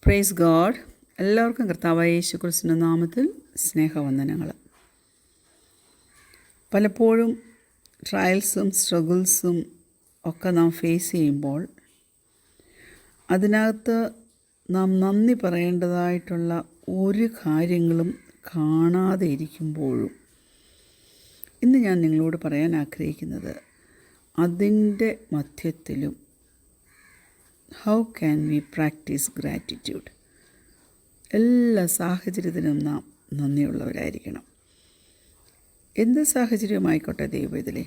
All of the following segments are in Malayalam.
Praise God. എല്ലാവർക്കും കർത്താവായ യേശുക്രിസ്തുവിന്റെ നാമത്തിൽ സ്നേഹവന്ദനങ്ങൾ. പലപ്പോഴും ട്രയൽസും സ്ട്രഗിൾസും ഒക്കെ നാം ഫേസ് ചെയ്യുമ്പോൾ അതിനകത്ത് നാം നന്ദി പറയേണ്ടതായിട്ടുള്ള ഒരു കാര്യങ്ങളും കാണാതെ ഇരിക്കുമ്പോഴും ഇന്ന് ഞാൻ നിങ്ങളോട് പറയാൻ ആഗ്രഹിക്കുന്നത്, അതിൻ്റെ മധ്യത്തിലും how can we practise gratitude. എല്ലാ സാഹചര്യത്തിനും നാം നന്ദിയുള്ളവരായിരിക്കണം. എന്ത് സാഹചര്യമായിക്കോട്ടെ ദൈവത്തിലെ,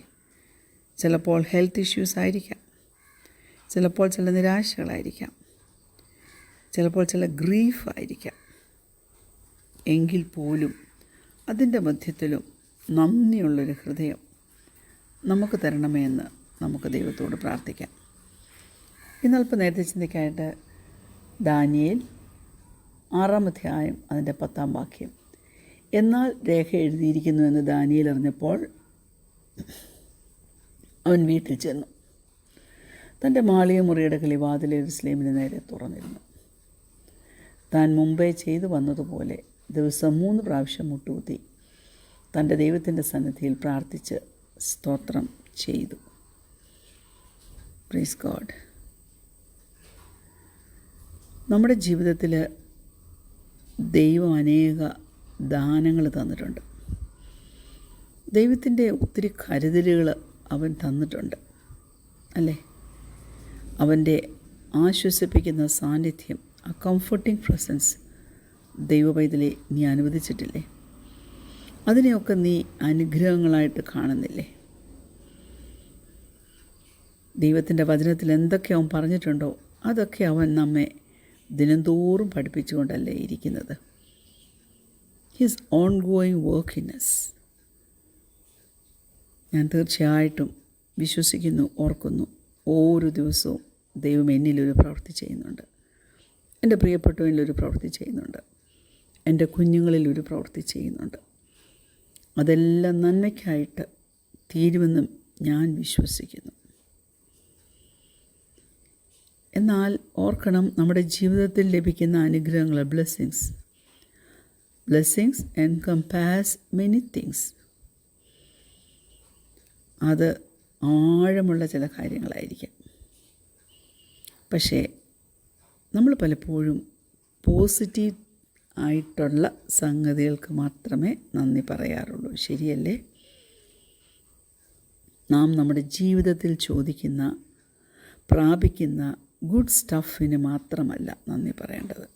ചിലപ്പോൾ ഹെൽത്ത് ഇഷ്യൂസ് ആയിരിക്കാം, ചിലപ്പോൾ ചില നിരാശകളായിരിക്കാം, ചിലപ്പോൾ ചില ഗ്രീഫായിരിക്കാം. എങ്കിൽ പോലും അതിൻ്റെ മധ്യത്തിലും നന്ദിയുള്ളൊരു ഹൃദയം നമുക്ക് തരണമേ എന്ന് നമുക്ക് ദൈവത്തോട് പ്രാർത്ഥിക്കാം. ഇന്നൽപ്പം നേരത്തെ ചിന്തിക്കാനായിട്ട് ദാനിയേൽ 6-ാം അധ്യായം അതിൻ്റെ 10-ാം വാക്യം. എന്നാൽ രേഖ എഴുതിയിരിക്കുന്നുവെന്ന് ദാനിയേൽ അറിഞ്ഞപ്പോൾ അവൻ വീട്ടിൽ ചെന്നു. തൻ്റെ മാളിക മുറിയുടെ കിളിവാതിൽ യെരൂശലേമിന് നേരെ തുറന്നിരുന്നു. താൻ മുമ്പേ ചെയ്തു വന്നതുപോലെ ദിവസം 3 പ്രാവശ്യം മുട്ടുകുത്തി തൻ്റെ ദൈവത്തിൻ്റെ സന്നിധിയിൽ പ്രാർത്ഥിച്ച് സ്തോത്രം ചെയ്തു. Praise God. നമ്മുടെ ജീവിതത്തിൽ ദൈവം അനേക ദാനങ്ങൾ തന്നിട്ടുണ്ട്. ദൈവത്തിൻ്റെ ഒത്തിരി കരുതലുകൾ അവൻ തന്നിട്ടുണ്ട്, അല്ലേ? അവൻ്റെ ആശ്വസിപ്പിക്കുന്ന സാന്നിധ്യം, ആ കംഫർട്ടിങ് പ്രസൻസ് ദൈവപൈതലെ നീ അനുവദിച്ചിട്ടില്ലേ? അതിനെയൊക്കെ നീ അനുഗ്രഹങ്ങളായിട്ട് കാണുന്നില്ലേ? ദൈവത്തിൻ്റെ വചനത്തിൽ എന്തൊക്കെ അവൻ പറഞ്ഞിട്ടുണ്ടോ അതൊക്കെ അവൻ നമ്മെ ദിനംതോറും പഠിപ്പിച്ചുകൊണ്ടല്ലേ ഇരിക്കുന്നത്. His on going work in us. ഞാൻ തീർച്ചയായിട്ടും വിശ്വസിക്കുന്നു, ഓർക്കുന്നു, ഓരോ ദിവസവും ദൈവം എന്നിലൊരു പ്രവൃത്തി ചെയ്യുന്നുണ്ട്. എൻ്റെ പ്രിയപ്പെട്ടവനിലൊരു പ്രവൃത്തി ചെയ്യുന്നുണ്ട്. എൻ്റെ കുഞ്ഞുങ്ങളിലൊരു പ്രവൃത്തി ചെയ്യുന്നുണ്ട്. അതെല്ലാം നന്മയ്ക്കായിട്ട് തീരുമെന്നും ഞാൻ വിശ്വസിക്കുന്നു. എന്നാൽ ഓർക്കണം, നമ്മുടെ ജീവിതത്തിൽ ലഭിക്കുന്ന അനുഗ്രഹങ്ങൾ, ബ്ലെസ്സിങ്സ് എൻകംപാസ് മെനി തിങ്സ്. അത് ആഴമുള്ള ചില കാര്യങ്ങളായിരിക്കാം. പക്ഷേ നമ്മൾ പലപ്പോഴും പോസിറ്റീവ് ആയിട്ടുള്ള സംഗതികൾക്ക് മാത്രമേ നന്ദി പറയാറുള്ളൂ. ശരിയല്ലേ? നാം നമ്മുടെ ജീവിതത്തിൽ ചോദിക്കുന്ന, പ്രാപിക്കുന്ന ഗുഡ് സ്റ്റഫിന് മാത്രമല്ല നന്ദി പറയേണ്ടത്.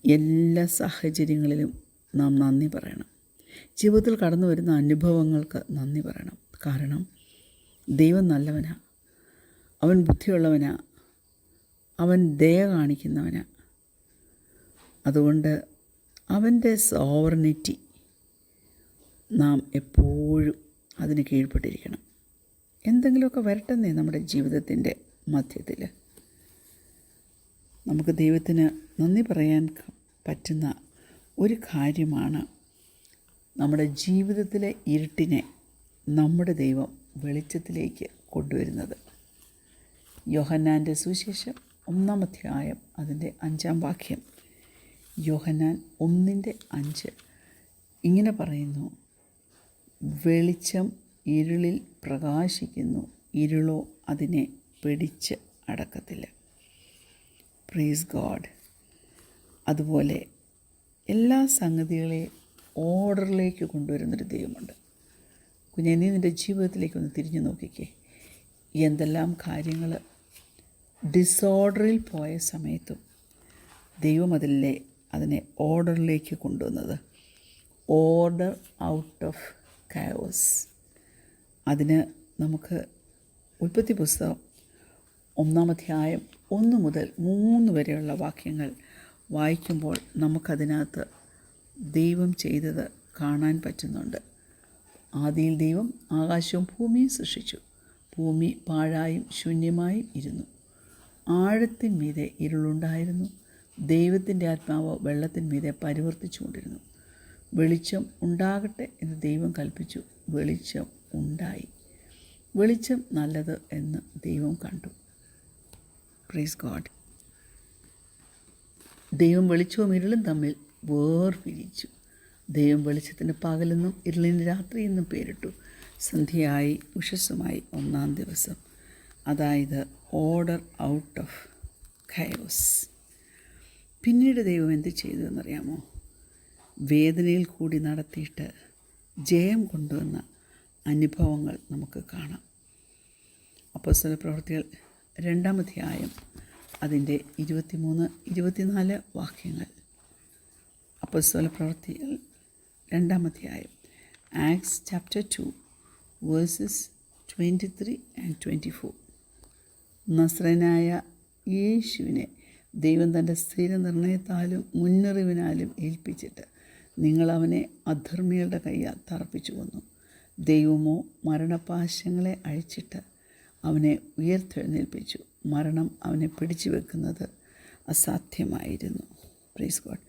എല്ലാ സാഹചര്യങ്ങളിലും നാം നന്ദി പറയണം. ജീവിതത്തിൽ കടന്നു വരുന്ന അനുഭവങ്ങൾക്ക് നന്ദി പറയണം. കാരണം ദൈവം നല്ലവനാണ്, അവൻ ബുദ്ധിയുള്ളവനാണ്, അവൻ ദയ കാണിക്കുന്നവനാണ്. അതുകൊണ്ട് അവൻ്റെ സോവറിനിറ്റി നാം എപ്പോഴും അതിന് കീഴ്പ്പെട്ടിരിക്കണം. എന്തെങ്കിലുമൊക്കെ വരട്ടെന്നേ നമ്മുടെ ജീവിതത്തിൻ്റെ മധ്യത്തിൽ. നമുക്ക് ദൈവത്തിന് നന്ദി പറയാൻ പറ്റുന്ന ഒരു കാര്യമാണ് നമ്മുടെ ജീവിതത്തിലെ ഇരുട്ടിനെ നമ്മുടെ ദൈവം വെളിച്ചത്തിലേക്ക് കൊണ്ടുവരുന്നത്. യോഹന്നാൻ്റെ സുവിശേഷം 1-ാം അധ്യായം അതിൻ്റെ 5-ാം വാക്യം. യോഹന്നാൻ 1:5 ഇങ്ങനെ പറയുന്നു: വെളിച്ചം ഇരുളിൽ പ്രകാശിക്കുന്നു, ഇരുളോ അതിനെ പിടിച്ച് അടക്കത്തില്ല. Praise God. അതുപോലെ എല്ലാ സംഗതികളെയും ഓർഡറിലേക്ക് കൊണ്ടുവരുന്നൊരു ദൈവമുണ്ട്. കുഞ്ഞെ, നീ നിൻ്റെ ജീവിതത്തിലേക്കൊന്ന് തിരിഞ്ഞു നോക്കിക്കേ. എന്തെല്ലാം കാര്യങ്ങൾ ഡിസോർഡറിൽ പോയ സമയത്തും ദൈവം അതിനെ ഓർഡറിലേക്ക് കൊണ്ടുവന്നത്. Order out of chaos. അതിന് നമുക്ക് ഉൽപ്പത്തി പുസ്തകം 1-ാം അധ്യായം 1 മുതൽ 3 വരെയുള്ള വാക്യങ്ങൾ വായിക്കുമ്പോൾ നമുക്കതിനകത്ത് ദൈവം ചെയ്തത് കാണാൻ പറ്റുന്നുണ്ട്. ആദിയിൽ ദൈവം ആകാശവും ഭൂമിയും സൃഷ്ടിച്ചു. ഭൂമി പാഴായും ശൂന്യമായും ഇരുന്നു. ആഴത്തിന്മീതെ ഇരുളുണ്ടായിരുന്നു. ദൈവത്തിൻ്റെ ആത്മാവ് വെള്ളത്തിന്മീതെ പരിവർത്തിച്ചുകൊണ്ടിരുന്നു. വെളിച്ചം ഉണ്ടാകട്ടെ എന്ന് ദൈവം കൽപ്പിച്ചു. വെളിച്ചം ഉണ്ടായി. വെളിച്ചം നല്ലത് എന്ന് ദൈവം കണ്ടു. Praise God. ദൈവം വെളിച്ചവും ഇരുളും തമ്മിൽ വേർപിരിച്ചു. ദൈവം വെളിച്ചത്തിന് പകലെന്നും ഇരുളിന് രാത്രി എന്നും പേരിട്ടു. സന്ധ്യയായി ഉഷസ്സുമായി ഒന്നാം ദിവസം. അതായത് ഓർഡർ ഔട്ട് ഓഫ് ഖയോസ്. പിന്നീട് ദൈവം എന്ത് ചെയ്തു എന്നറിയാമോ? വേദനയിൽ കൂടി നടത്തിയിട്ട് ജയം കൊണ്ടുവന്ന അനുഭവങ്ങൾ നമുക്ക് കാണാം. അപ്പോസ്തലപ്രവൃത്തികൾ 2-ാം അധ്യായം അതിൻ്റെ 23-24 വാക്യങ്ങൾ. അപ്പോസ്തലപ്രവൃത്തികൾ 2-ാം അധ്യായം, ആക്ട്സ് ചാപ്റ്റർ 2 വേഴ്സസ് 23 and 24. നസ്രയനായ യേശുവിനെ ദൈവം തൻ്റെ സ്ഥിരനിർണയത്താലും മുന്നറിവിനാലും ഏൽപ്പിച്ചിട്ട് നിങ്ങൾ അവനെ അധർമ്മികളുടെ കയ്യാൽ തറപ്പിച്ചു കൊന്നു. ദൈവമോ മരണപാശങ്ങളെ അഴിച്ചിട്ട് അവനെ ഉയർത്തെഴുന്നേൽപ്പിച്ചു. മരണം അവനെ പിടിച്ചു വെക്കുന്നത് അസാധ്യമായിരുന്നു. Praise God.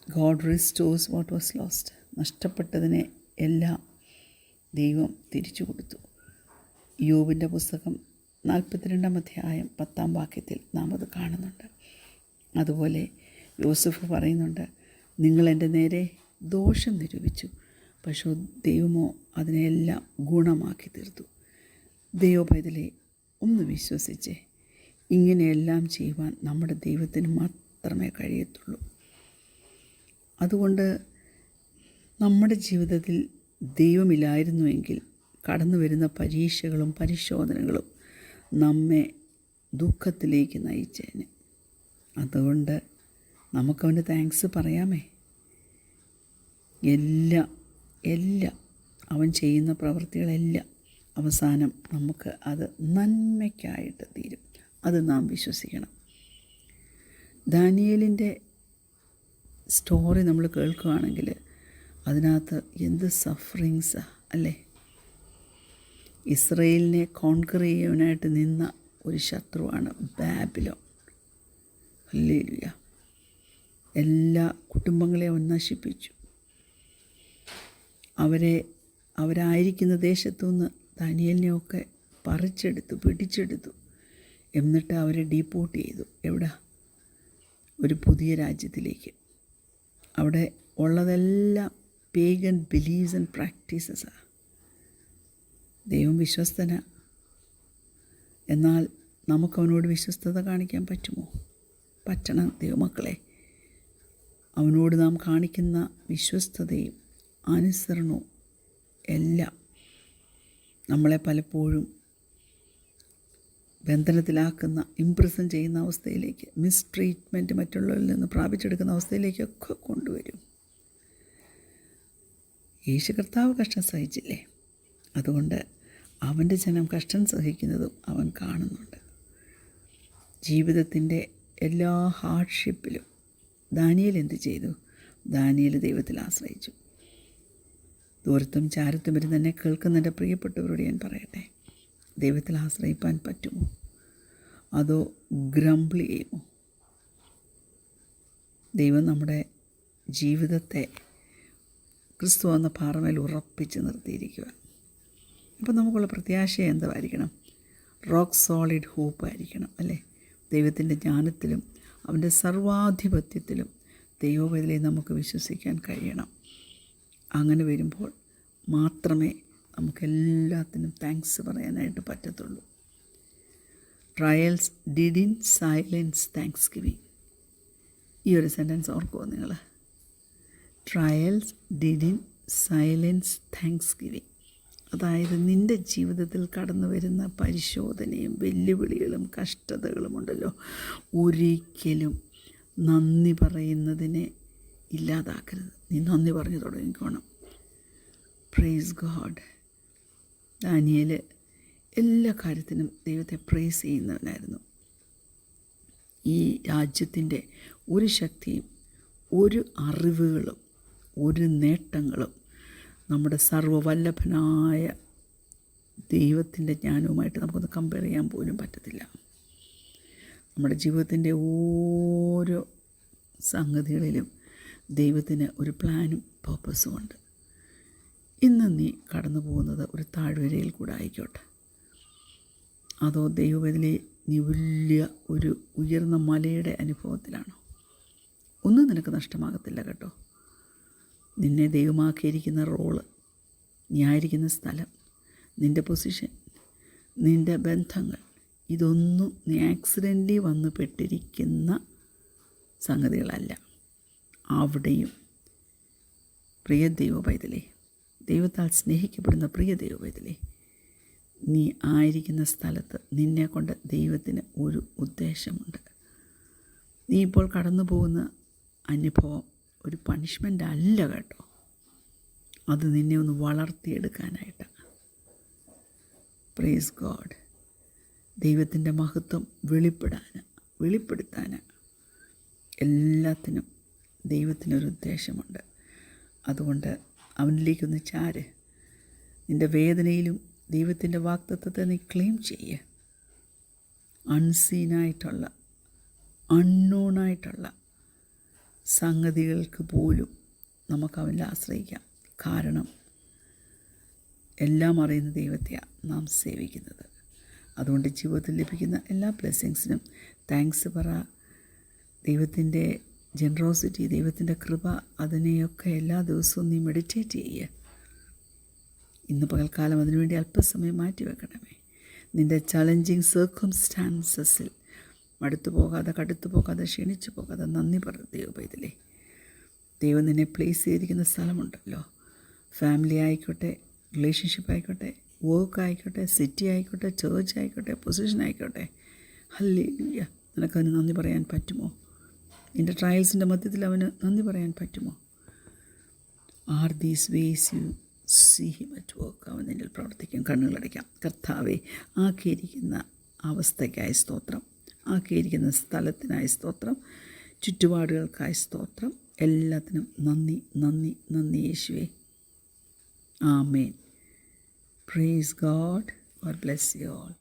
God restores what was lost. നഷ്ടപ്പെട്ടതിനെ എല്ലാം ദൈവം തിരിച്ചു കൊടുത്തു. യോബിൻ്റെ പുസ്തകം 42-ാം അധ്യായം 10-ാം വാക്യത്തിൽ നാം അത് കാണുന്നുണ്ട്. അതുപോലെ യോസഫ് പറയുന്നുണ്ട്, നിങ്ങൾ എൻ്റെ നേരെ ദോഷം നിരൂപിച്ചു, പക്ഷേ ദൈവമോ അതിനെല്ലാം ഗുണമാക്കി തീർത്തു. ദൈവപൈതലെ ഒന്ന് വിശ്വസിച്ചേ, ഇങ്ങനെയെല്ലാം ചെയ്യുവാൻ നമ്മുടെ ദൈവത്തിന് മാത്രമേ കഴിയത്തുള്ളൂ. അതുകൊണ്ട് നമ്മുടെ ജീവിതത്തിൽ ദൈവമില്ലായിരുന്നുവെങ്കിൽ കടന്നു വരുന്ന പരീക്ഷകളും പരിശോധനകളും നമ്മെ ദുഃഖത്തിലേക്ക് നയിച്ചേനെ. അതുകൊണ്ട് നമുക്കവൻ്റെ താങ്ക്സ് പറയാമേ. എല്ലാം അവൻ ചെയ്യുന്ന പ്രവൃത്തികളെല്ലാം അവസാനം നമുക്ക് അത് നന്മയ്ക്കായിട്ട് തീരും. അത് നാം വിശ്വസിക്കണം. ദാനിയേലിൻ്റെ സ്റ്റോറി നമ്മൾ കേൾക്കുകയാണെങ്കിൽ അതിനകത്ത് എന്ത് സഫറിങ്സാ അല്ലേ. ഇസ്രയേലിനെ കോൺകർ ചെയ്യാനായിട്ട് നിന്ന ഒരു ശത്രുവാണ് ബാബിലോൺ. ഹല്ലേലൂയ. എല്ലാ കുടുംബങ്ങളെയും അവൻ നശിപ്പിച്ചു. അവരായിരിക്കുന്ന ദേശത്തുനിന്ന് ദാനിയേലിനെയൊക്കെ പിടിച്ചെടുത്തു. എന്നിട്ട് അവരെ ഡീപ്പോർട്ട് ചെയ്തു. എവിടെ? ഒരു പുതിയ രാജ്യത്തിലേക്ക്. അവിടെ ഉള്ളതെല്ലാം പേഗൻ ബിലീവ്സ് ആൻഡ് പ്രാക്ടീസസാണ്. ദൈവം വിശ്വസ്തന. എന്നാൽ നമുക്കവനോട് വിശ്വസ്തത കാണിക്കാൻ പറ്റുമോ? പറ്റണം ദൈവമക്കളെ. അവനോട് നാം കാണിക്കുന്ന വിശ്വസ്തതയും അനുസരണവും എല്ലാം നമ്മളെ പലപ്പോഴും ബന്ധനത്തിലാക്കുന്ന, ഇംപ്രസൻ ചെയ്യുന്ന അവസ്ഥയിലേക്ക്, മിസ്ട്രീറ്റ്മെൻറ്റ് മറ്റുള്ളവരിൽ നിന്ന് പ്രാപിച്ചെടുക്കുന്ന അവസ്ഥയിലേക്കൊക്കെ കൊണ്ടുവരും. യേശു കർത്താവ് കഷ്ടം സഹിച്ചില്ലേ? അതുകൊണ്ട് അവൻ്റെ ജനം കഷ്ടം സഹിക്കുന്നതും അവൻ കാണുന്നുണ്ട്. ജീവിതത്തിൻ്റെ എല്ലാ ഹാർഡ്ഷിപ്പിലും ദാനിയേൽ എന്ത് ചെയ്തു? ദാനിയേൽ ദൈവത്തിൽ ആശ്രയിച്ചു. ദൂരത്തും ചാരത്തും ഇരുന്ന് തന്നെ കേൾക്കുന്ന എൻ്റെ പ്രിയപ്പെട്ടവരോട് ഞാൻ പറയട്ടെ, ദൈവത്തിൽ ആശ്രയിപ്പാൻ പറ്റുമോ? അതോ ഗ്രംബിൾ ചെയ്യുമോ? ദൈവം നമ്മുടെ ജീവിതത്തെ ക്രിസ്തു എന്ന പാറമേൽ ഉറപ്പിച്ച് നിർത്തിയിരിക്കുക. അപ്പോൾ നമുക്കുള്ള പ്രത്യാശ എന്തായിരിക്കണം? റോക്ക് സോളിഡ് ഹോപ്പായിരിക്കണം അല്ലേ. ദൈവത്തിൻ്റെ ജ്ഞാനത്തിലും അവൻ്റെ സർവാധിപത്യത്തിലും ദൈവവേദനയെ നമുക്ക് വിശ്വസിക്കാൻ കഴിയണം. അങ്ങനെ വരുമ്പോൾ മാത്രമേ നമുക്കെല്ലാത്തിനും താങ്ക്സ് പറയാനായിട്ട് പറ്റത്തുള്ളൂ. Trials did in silence thanks giving. ഈ ഒരു സെൻറ്റൻസ് ഓർക്കുമോ നിങ്ങൾ? Trials did in silence thanks giving. അതായത് നിൻ്റെ ജീവിതത്തിൽ കടന്നു വരുന്ന പരിശോധനയും വെല്ലുവിളികളും കഷ്ടതകളും ഉണ്ടല്ലോ, ഒരിക്കലും നന്ദി പറയുന്നതിനെ ഇല്ലാതാക്കരുത്. നീ നന്ദി പറഞ്ഞു തുടങ്ങിക്കോണം. Praise God. ദാനിയേൽ എല്ലാ കാര്യത്തിനും ദൈവത്തെ പ്രൈസ് ചെയ്യുന്നവനായിരുന്നു. ഈ രാജ്യത്തിൻ്റെ ഒരു ശക്തിയും ഒരു അറിവുകളും ഒരു നേട്ടങ്ങളും നമ്മുടെ സർവ്വവല്ലഭനായ ദൈവത്തിൻ്റെ ജ്ഞാനവുമായിട്ട് നമുക്കൊന്ന് കമ്പയർ ചെയ്യാൻ പോലും പറ്റത്തില്ല. നമ്മുടെ ജീവിതത്തിൻ്റെ ഓരോ സംഗതികളിലും ദൈവത്തിന് ഒരു പ്ലാനും പർപ്പസും ഉണ്ട്. ഇന്ന് നീ കടന്നു പോകുന്നത് ഒരു താഴ്വരയിൽ കൂടെ ആയിക്കോട്ടെ, അതോ ദൈവവേദനയിൽ നീ വലിയ ഒരു ഉയർന്ന മലയുടെ അനുഭവത്തിലാണോ? ഒന്നും നിനക്ക് നഷ്ടമാകത്തില്ല കേട്ടോ. നിന്നെ ദൈവമാക്കിയിരിക്കുന്ന റോള്, നീ ആയിരിക്കുന്ന സ്ഥലം, നിൻ്റെ പൊസിഷൻ, നിൻ്റെ ബന്ധങ്ങൾ, ഇതൊന്നും നീ ആക്സിഡൻ്റലി വന്ന് പെട്ടിരിക്കുന്ന സംഗതികളല്ല. അവിടെയും പ്രിയ ദൈവ പൈതലേ, ദൈവത്താൽ സ്നേഹിക്കപ്പെടുന്ന പ്രിയ ദൈവ പൈതലേ, നീ ആയിരിക്കുന്ന സ്ഥലത്ത് നിന്നെ കൊണ്ട് ദൈവത്തിന് ഒരു ഉദ്ദേശമുണ്ട്. നീ ഇപ്പോൾ കടന്നു പോകുന്ന അനുഭവം ഒരു പണിഷ്മെൻ്റ് അല്ല കേട്ടോ. അത് നിന്നെ ഒന്ന് വളർത്തിയെടുക്കാനായിട്ട്. Praise God. ദൈവത്തിൻ്റെ മഹത്വം വെളിപ്പെടുത്താൻ എല്ലാത്തിനും ദൈവത്തിനൊരു ഉദ്ദേശമുണ്ട്. അതുകൊണ്ട് അവനിലേക്കൊന്ന് ചാര്. നിൻ്റെ വേദനയിലും ദൈവത്തിൻ്റെ വാഗ്ദത്തത്തെ നീ ക്ലെയിം ചെയ്യുക. അൺസീനായിട്ടുള്ള, അൺനോണായിട്ടുള്ള സംഗതികൾക്ക് പോലും നമുക്ക് അവനിൽ ആശ്രയിക്കാം. കാരണം എല്ലാം അറിയുന്ന ദൈവത്തെയാണ് നാം സേവിക്കുന്നത്. അതുകൊണ്ട് ജീവിതത്തിൽ ലഭിക്കുന്ന എല്ലാ ബ്ലെസ്സിങ്സിനും താങ്ക്സ് പറ. ദൈവത്തിൻ്റെ ജനറോസിറ്റി, ദൈവത്തിൻ്റെ കൃപ, അതിനെയൊക്കെ എല്ലാ ദിവസവും നീ മെഡിറ്റേറ്റ് ചെയ്യുക. ഇന്ന് പകൽക്കാലം അതിനുവേണ്ടി അല്പസമയം മാറ്റി വെക്കണമേ. നിൻ്റെ ചലഞ്ചിങ് സർക്കംസ്റ്റാൻസസിൽ മടുത്തു പോകാതെ, കടുത്തു പോകാതെ, ക്ഷീണിച്ചു പോകാതെ നന്ദി പറ ദൈവപൈതലേ. ദൈവം നിന്നെ പ്ലേസ് ചെയ്തിരിക്കുന്ന സ്ഥലമുണ്ടല്ലോ. ഫാമിലി ആയിക്കോട്ടെ, റിലേഷൻഷിപ്പ് ആയിക്കോട്ടെ, വർക്ക് ആയിക്കോട്ടെ, സിറ്റി ആയിക്കോട്ടെ, ചേർച്ച് ആയിക്കോട്ടെ, പൊസിഷൻ ആയിക്കോട്ടെ, ഹല്ലേലൂയ. നിനക്കതിന് നന്ദി പറയാൻ പറ്റുമോ? നിൻ്റെ ട്രയൽസിൻ്റെ മധ്യത്തിൽ അവന് നന്ദി പറയാൻ പറ്റുമോ? Are these ways you see him at work. അവൻ നിന്നിൽ പ്രവർത്തിക്കും. കണ്ണുകളടയ്ക്കാം. കർത്താവെ, ആക്കിയിരിക്കുന്ന അവസ്ഥയ്ക്കായി സ്തോത്രം, ആക്കിയിരിക്കുന്ന സ്ഥലത്തിനായി സ്തോത്രം, ചുറ്റുപാടുകൾക്കായി സ്തോത്രം, എല്ലാത്തിനും നന്ദി, നന്ദി, നന്ദി യേശുവേ. Amen. Praise God. God bless you all.